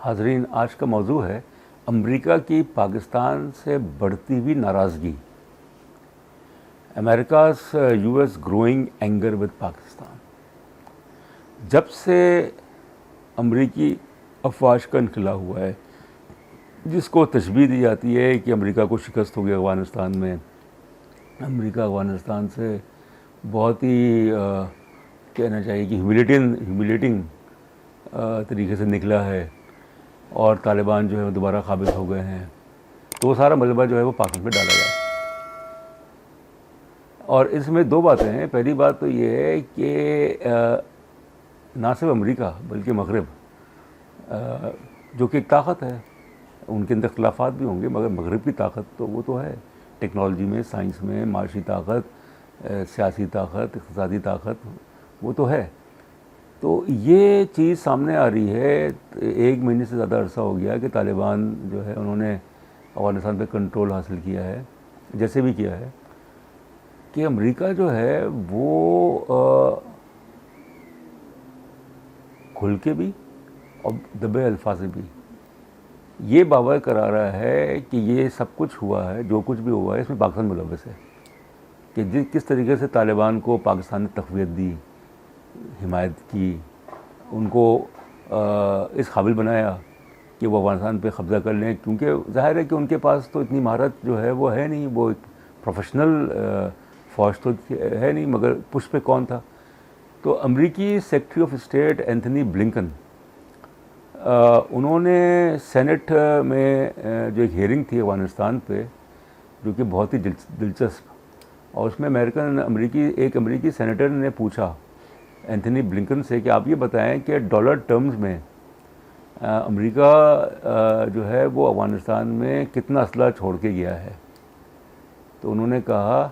حاضرین، آج کا موضوع ہے امریکہ کی پاکستان سے بڑھتی ہوئی ناراضگی، America's U S growing anger with Pakistan. جب سے امریکی افواج کا انخلا ہوا ہے، جس کو تشبیہ دی جاتی ہے کہ امریکہ کو شکست ہو گئی افغانستان میں، امریکہ افغانستان سے بہت ہی کہنا چاہیے کہ ہیوملیٹنگ طریقے سے نکلا ہے اور طالبان جو ہے وہ دوبارہ قابض ہو گئے ہیں، تو وہ سارا ملبہ جو ہے وہ پاکستان پہ ڈالا جائے۔ اور اس میں دو باتیں ہیں۔ پہلی بات تو یہ ہے کہ نہ صرف امریکہ بلکہ مغرب، جو کہ ایک طاقت ہے، ان کے اندر اختلافات بھی ہوں گے، مگر مغرب کی طاقت تو وہ تو ہے، ٹیکنالوجی میں، سائنس میں، معاشی طاقت، سیاسی طاقت، اقتصادی طاقت، وہ تو ہے۔ تو یہ چیز سامنے آ رہی ہے، ایک مہینے سے زیادہ عرصہ ہو گیا کہ طالبان جو ہے انہوں نے افغانستان پہ کنٹرول حاصل کیا ہے، جیسے بھی کیا ہے، کہ امریکہ جو ہے وہ کھل کے بھی اور دبے الفاظ میں بھی یہ باور کرا رہا ہے کہ یہ سب کچھ ہوا ہے، جو کچھ بھی ہوا ہے اس میں پاکستان ملوث ہے، کہ کس طریقے سے طالبان کو پاکستان نے تقویت دی، حمایت کی، ان کو اس قابل بنایا کہ وہ افغانستان پہ قبضہ کر لیں، کیونکہ ظاہر ہے کہ ان کے پاس تو اتنی مہارت جو ہے وہ ہے نہیں، وہ ایک پروفیشنل فوج تو ہے نہیں، مگر پشت پہ کون تھا؟ تو امریکی secretary of state Anthony Blinken, انہوں نے سینٹ میں جو ایک ہیئرنگ تھی افغانستان پہ، جو کہ بہت ہی دلچسپ، اور اس میں ایک امریکی سینیٹر نے پوچھا اینتھنی بلنکن سے کہ آپ یہ بتائیں کہ ڈالر ٹرمز میں امریکہ جو ہے وہ افغانستان میں کتنا اسلحہ چھوڑ کے گیا ہے؟ تو انہوں نے کہا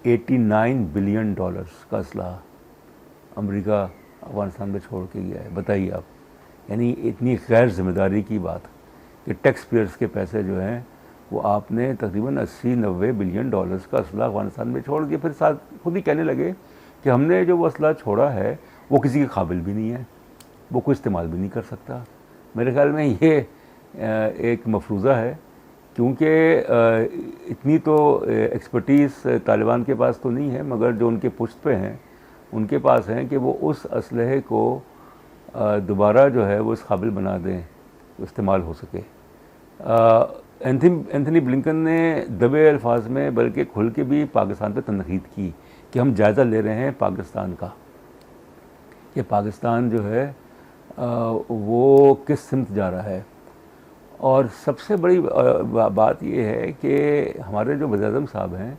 89 بلین ڈالرز کا اسلحہ امریکہ افغانستان میں چھوڑ کے گیا ہے۔ بتائیے آپ، یعنی اتنی غیر ذمہ داری کی بات کہ ٹیکس پیئرز کے پیسے جو ہیں وہ آپ نے تقریباً 80-90 بلین ڈالرز کا اسلحہ افغانستان میں چھوڑ دیا، پھر ساتھ خود ہی کہنے لگے کہ ہم نے جو وہ اسلحہ چھوڑا ہے وہ کسی کے قابل بھی نہیں ہے، وہ کوئی استعمال بھی نہیں کر سکتا۔ میرے خیال میں یہ ایک مفروضہ ہے، کیونکہ اتنی تو ایکسپرٹیز طالبان کے پاس تو نہیں ہے، مگر جو ان کے پشت پہ ہیں ان کے پاس ہیں کہ وہ اس اسلحے کو دوبارہ جو ہے وہ اس قابل بنا دیں استعمال ہو سکے۔ اینتھنی بلنکن نے دبے الفاظ میں بلکہ کھل کے بھی پاکستان پہ تنقید کی کہ ہم جائزہ لے رہے ہیں پاکستان کا، کہ پاکستان جو ہے وہ کس سمت جا رہا ہے۔ اور سب سے بڑی بات یہ ہے کہ ہمارے جو وزیر اعظم صاحب ہیں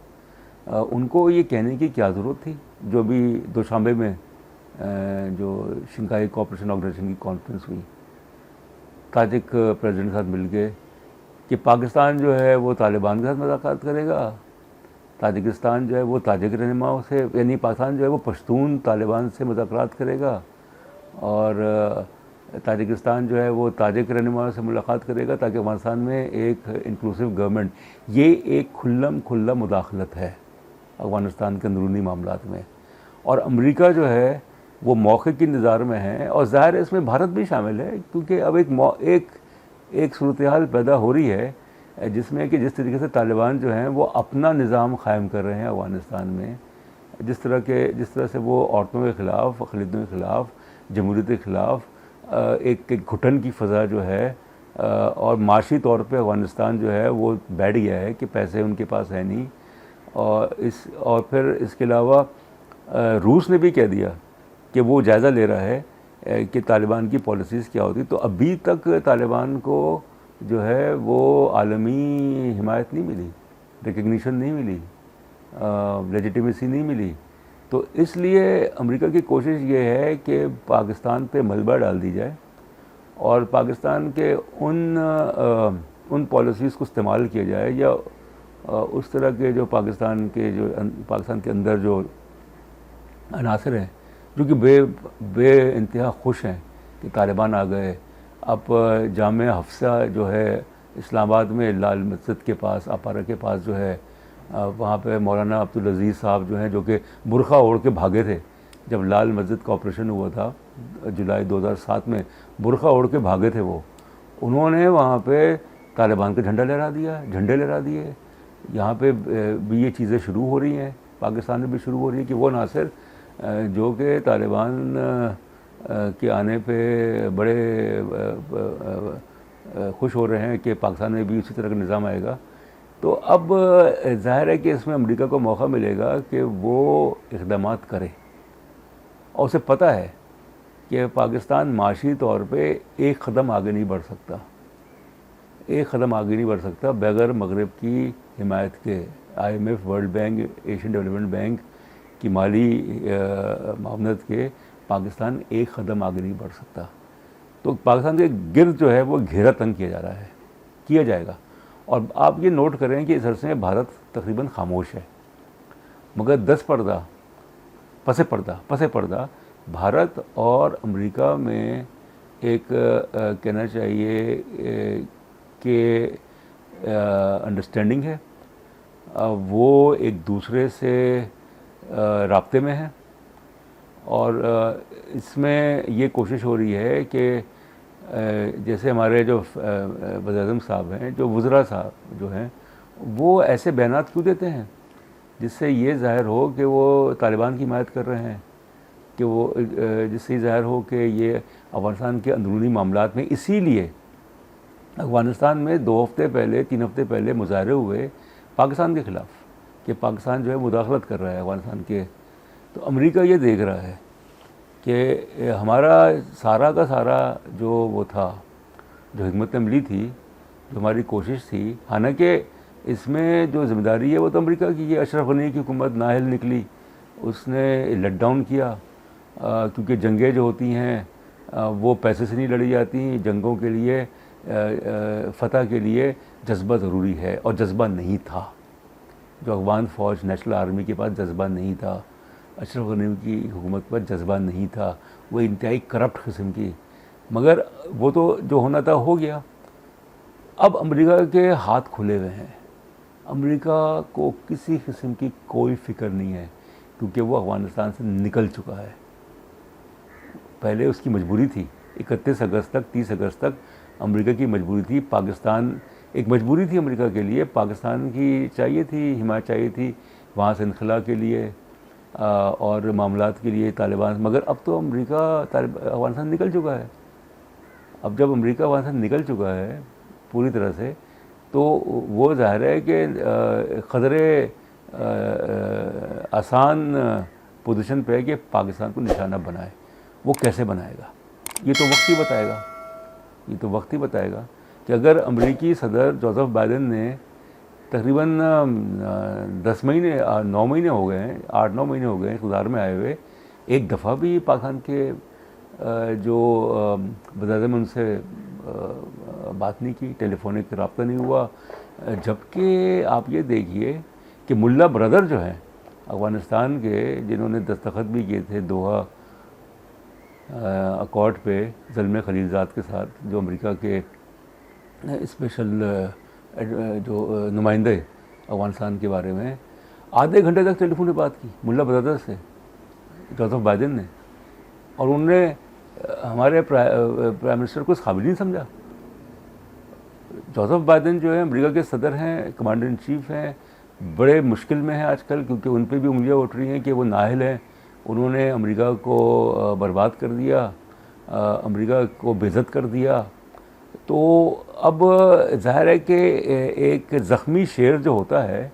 ان کو یہ کہنے کی کیا ضرورت تھی؟ جو بھی دوشنبے میں جو شنگھائی کوآپریشن آرگنائزیشن کی کانفرنس ہوئی، تاجک پریزیڈنٹ کے ساتھ مل کے، کہ پاکستان جو ہے وہ طالبان کے ساتھ مذاکرات کرے گا، تاجکستان جو ہے وہ تاجک رہنماؤں سے، یعنی پاکستان جو ہے وہ پشتون طالبان سے مذاکرات کرے گا، اور تاجکستان جو ہے وہ تاجک رہنماؤں سے ملاقات کرے گا، تاکہ افغانستان میں ایک انکلوسیو گورنمنٹ۔ یہ ایک کھلا مداخلت ہے افغانستان کے اندرونی معاملات میں، اور امریکہ جو ہے وہ موقع کی انتظار میں ہے، اور ظاہر ہے اس میں بھارت بھی شامل ہے، کیونکہ اب ایک صورتحال پیدا ہو رہی ہے جس میں کہ جس طریقے سے طالبان جو ہیں وہ اپنا نظام قائم کر رہے ہیں افغانستان میں، جس طرح سے وہ عورتوں کے خلاف، اقلیتوں کے خلاف، جمہوریت کے خلاف ایک گھٹن کی فضا جو ہے، اور معاشی طور پہ افغانستان جو ہے وہ بیٹھ گیا ہے کہ پیسے ان کے پاس ہے نہیں، اور پھر اس کے علاوہ روس نے بھی کہہ دیا کہ وہ جائزہ لے رہا ہے کہ طالبان کی پالیسیز کیا ہوتی۔ تو ابھی تک طالبان کو جو ہے وہ عالمی حمایت نہیں ملی، ریکگنیشن نہیں ملی، لیجیٹیمیسی نہیں ملی۔ تو اس لیے امریکہ کی کوشش یہ ہے کہ پاکستان پہ ملبہ ڈال دی جائے، اور پاکستان کے ان پالیسیز کو استعمال کیا جائے، یا اس طرح کے جو پاکستان کے اندر جو عناصر ہیں جو کہ بے انتہا خوش ہیں کہ طالبان آ گئے۔ اب جامع حفصہ جو ہے اسلام آباد میں لال مسجد کے پاس، اپارہ کے پاس جو ہے، وہاں پہ مولانا عبدالعزیز صاحب جو ہیں، جو کہ برقع اوڑھ کے بھاگے تھے جب لال مسجد کا آپریشن ہوا تھا جولائی 2007 میں، برقع اوڑھ کے بھاگے تھے وہ، انہوں نے وہاں پہ طالبان کا جھنڈے لہرا دیے. یہاں پہ بھی یہ چیزیں شروع ہو رہی ہیں, پاکستان میں بھی شروع ہو رہی ہیں کہ وہ ناصر جو کہ طالبان کے آنے پہ بڑے خوش ہو رہے ہیں کہ پاکستان میں بھی اسی طرح کا نظام آئے گا, تو اب ظاہر ہے کہ اس میں امریکہ کو موقع ملے گا کہ وہ اقدامات کرے. اور اسے پتہ ہے کہ پاکستان معاشی طور پہ ایک قدم آگے نہیں بڑھ سکتا بغیر مغرب کی حمایت کے. IMF, world bank, Asian development bank کی مالی معاونت کے پاکستان ایک قدم آگے نہیں بڑھ سکتا. تو پاکستان کے گرد جو ہے وہ گھیرا تنگ کیا جائے گا. اور آپ یہ نوٹ کریں کہ اس عرصے میں بھارت تقریباً خاموش ہے, مگر پس پردہ بھارت اور امریکہ میں ایک کہنا چاہیے کہ انڈرسٹینڈنگ ہے. وہ ایک دوسرے سے رابطے میں ہیں, اور اس میں یہ کوشش ہو رہی ہے کہ جیسے ہمارے جو وزیر اعظم صاحب ہیں, جو وزراء صاحب جو ہیں, وہ ایسے بیانات کیوں دیتے ہیں جس سے یہ ظاہر ہو کہ وہ طالبان کی حمایت کر رہے ہیں, کہ وہ جس سے یہ ظاہر ہو کہ یہ افغانستان کے اندرونی معاملات میں. اسی لیے افغانستان میں 3 ہفتے پہلے مظاہرے ہوئے پاکستان کے خلاف کہ پاکستان جو ہے مداخلت کر رہا ہے افغانستان کے. تو امریکہ یہ دیکھ رہا ہے کہ ہمارا سارا کا سارا جو وہ تھا, جو حکمت عملی تھی, جو ہماری کوشش تھی, حالانکہ اس میں جو ذمہ داری ہے وہ تو امریکہ کی ہے. اشرف غنی کی حکومت نااہل نکلی, اس نے لٹ ڈاؤن کیا, کیونکہ جنگیں جو ہوتی ہیں وہ پیسے سے نہیں لڑی جاتی. جنگوں کے لیے فتح کے لیے جذبہ ضروری ہے, اور جذبہ نہیں تھا. جو افغان فوج نیشنل آرمی کے پاس جذبہ نہیں تھا, اشرف غنی کی حکومت پر جذبہ نہیں تھا, وہ انتہائی کرپٹ قسم کی. مگر وہ تو جو ہونا تھا ہو گیا. اب امریکہ کے ہاتھ کھلے ہوئے ہیں. امریکہ کو کسی قسم کی کوئی فکر نہیں ہے, کیونکہ وہ افغانستان سے نکل چکا ہے. پہلے اس کی مجبوری تھی, 31 اگست تک 30 اگست تک امریکہ کی مجبوری تھی. پاکستان ایک مجبوری تھی امریکہ کے لیے, پاکستان کی چاہیے تھی, حمایت چاہیے تھی وہاں سے انخلا کے لیے اور معاملات کے لیے طالبان. مگر اب تو امریکہ افغانستان نکل چکا ہے. اب جب امریکہ افغانستان نکل چکا ہے پوری طرح سے, تو وہ ظاہر ہے کہ قدرے آسان پوزیشن پہ ہے کہ پاکستان کو نشانہ بنائے. وہ کیسے بنائے گا یہ تو وقت ہی بتائے گا. کہ اگر امریکی صدر جوزف بائیڈن نے تقریباً 9 مہینے ہو گئے ہیں, 8-9 مہینے ہو گئے ہیں اقتدار میں آئے ہوئے, ایک دفعہ بھی پاکستان کے جو وزیر اعظم ان سے بات نہیں کی, ٹیلی فونک رابطہ نہیں ہوا. جبکہ آپ یہ دیکھیے کہ ملا برادر جو ہیں افغانستان کے, جنہوں نے دستخط بھی کیے تھے دوحہ اکارڈ پہ زلمے خلیلزاد کے ساتھ, جو امریکہ کے اسپیشل جو نمائندے افغانستان کے بارے میں, آدھے گھنٹے تک ٹیلی فون پہ بات کی ملا برادر سے جوزف بائیڈن نے, اور انہوں نے ہمارے پرائم منسٹر کو اس قابل نہیں سمجھا. جوزف بائیڈن جو ہے امریکہ کے صدر ہیں, کمانڈر ان چیف ہیں, بڑے مشکل میں ہیں آج کل, کیونکہ ان پہ بھی انگلیاں اٹھ رہی ہیں کہ وہ نااہل ہیں. انہوں نے امریکہ کو برباد کر دیا, امریکہ کو بے عزت کر دیا. تو اب ظاہر ہے کہ ایک زخمی شیر جو ہوتا ہے,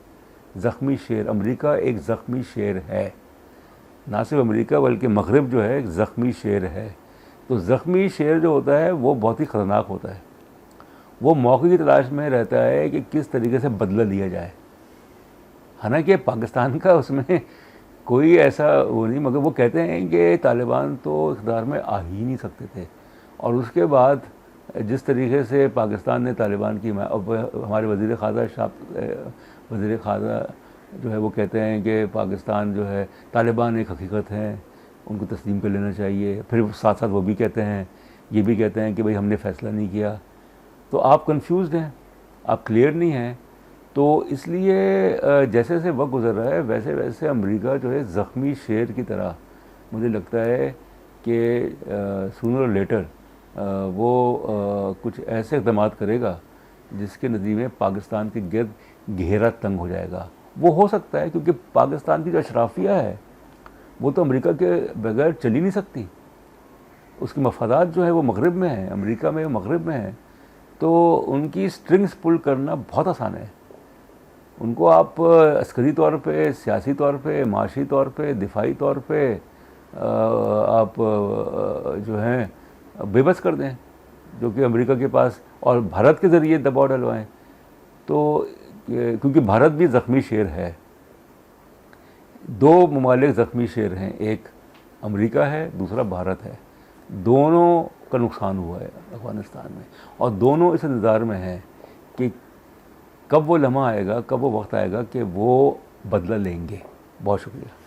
زخمی شیر, امریکہ ایک زخمی شیر ہے, نہ صرف امریکہ بلکہ مغرب جو ہے ایک زخمی شیر ہے. تو زخمی شیر جو ہوتا ہے وہ بہت ہی خطرناک ہوتا ہے. وہ موقع کی تلاش میں رہتا ہے کہ کس طریقے سے بدلہ لیا جائے. حالانکہ پاکستان کا اس میں کوئی ایسا وہ نہیں, مگر وہ کہتے ہیں کہ طالبان تو اقتدار میں آ ہی نہیں سکتے تھے. اور اس کے بعد جس طریقے سے پاکستان نے طالبان کی ہمارے وزیر خارجہ جو ہے وہ کہتے ہیں کہ پاکستان جو ہے طالبان ایک حقیقت ہے, ان کو تسلیم کر لینا چاہیے. پھر ساتھ ساتھ وہ بھی کہتے ہیں, یہ بھی کہتے ہیں کہ بھئی ہم نے فیصلہ نہیں کیا. تو آپ کنفیوزڈ ہیں, آپ کلیئر نہیں ہیں. تو اس لیے جیسے جیسے وقت گزر رہا ہے ویسے ویسے امریکہ جو ہے زخمی شیر کی طرح مجھے لگتا ہے کہ سونر اور لیٹر وہ کچھ ایسے اقدامات کرے گا جس کے نتیجے میں پاکستان کے گرد گھیرا تنگ ہو جائے گا. وہ ہو سکتا ہے کیونکہ پاکستان کی جو اشرافیہ ہے وہ تو امریکہ کے بغیر چل ہی نہیں سکتی. اس کے مفادات جو ہے وہ مغرب میں ہیں, امریکہ میں, مغرب میں ہیں. تو ان کی سٹرنگز پل کرنا بہت آسان ہے. ان کو آپ عسکری طور پہ, سیاسی طور پہ, معاشی طور پہ, دفاعی طور پہ آپ جو ہیں بے بس کر دیں, جو کہ امریکہ کے پاس, اور بھارت کے ذریعے دباؤ ڈلوائیں. تو کیونکہ بھارت بھی زخمی شیر ہے, دو ممالک زخمی شیر ہیں, ایک امریکہ ہے, دوسرا بھارت ہے. دونوں کا نقصان ہوا ہے افغانستان میں, اور دونوں اس انتظار میں ہیں کہ کب وہ لمحہ آئے گا, کب وہ وقت آئے گا کہ وہ بدلہ لیں گے. بہت شکریہ.